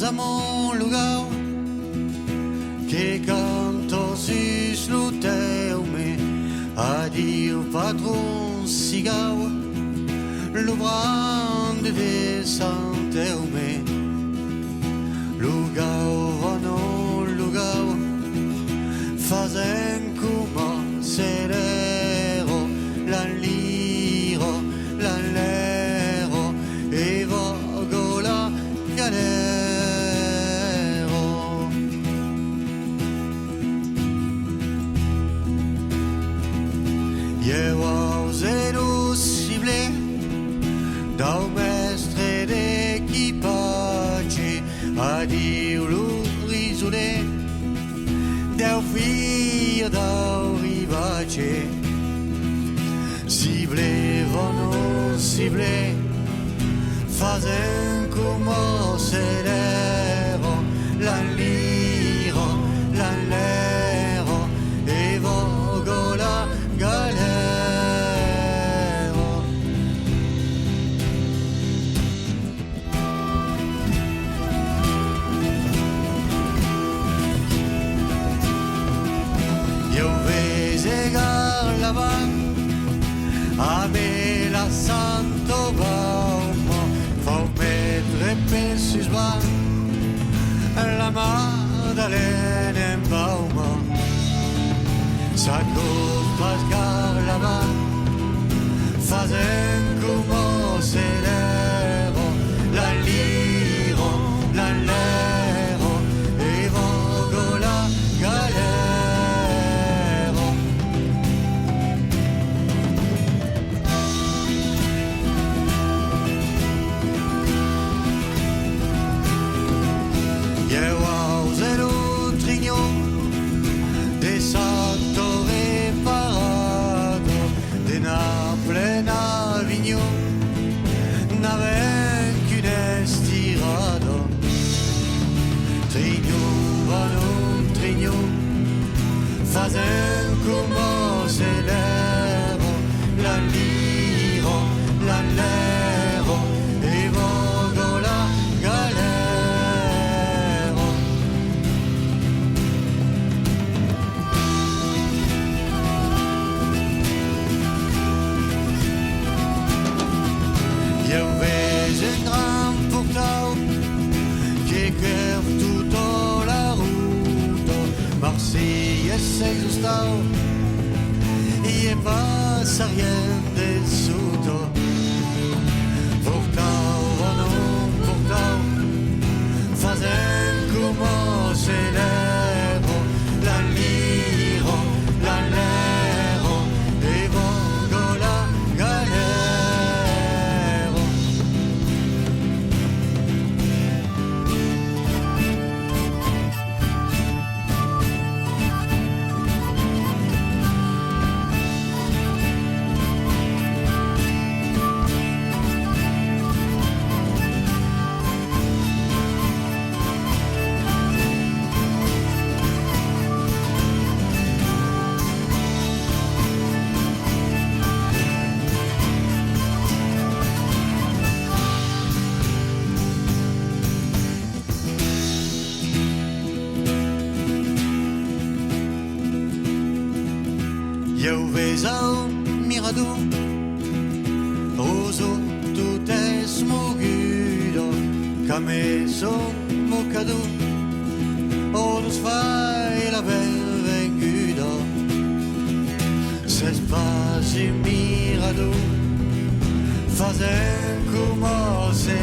a mon lugar che canto si sluteu me a dir patron sigau lo brande de santeu me lugau vano lugau fazen kuma serero la liro la lero e vogo la galero Ieua zero sible dau mestre d'equipage a dir lo risole deu figlio dau rivace sible vano sible fazen como celero la liro la lero e vogo la galero io vesegar la van a me la santo baumo fa mettere pensis van la Madalena in baumo Saco pascar la van fazen como celero la liro la lero e vogo la galero Ieua zero trignon de santo reparato de Naples Avignon n'avec qu'une estirado trignon vano trignon fazen como celero la liro la lero e vogo la galero io vedo un gran portau che curve tutta la route Marseille sei giustau e passa rien del sotto portau non portau fazen como celero la liro la lero e vogo la galero Io vedo mirador roso tout è smogudo come son mocado o nos fai la vengudo se spasi mirador fazen como se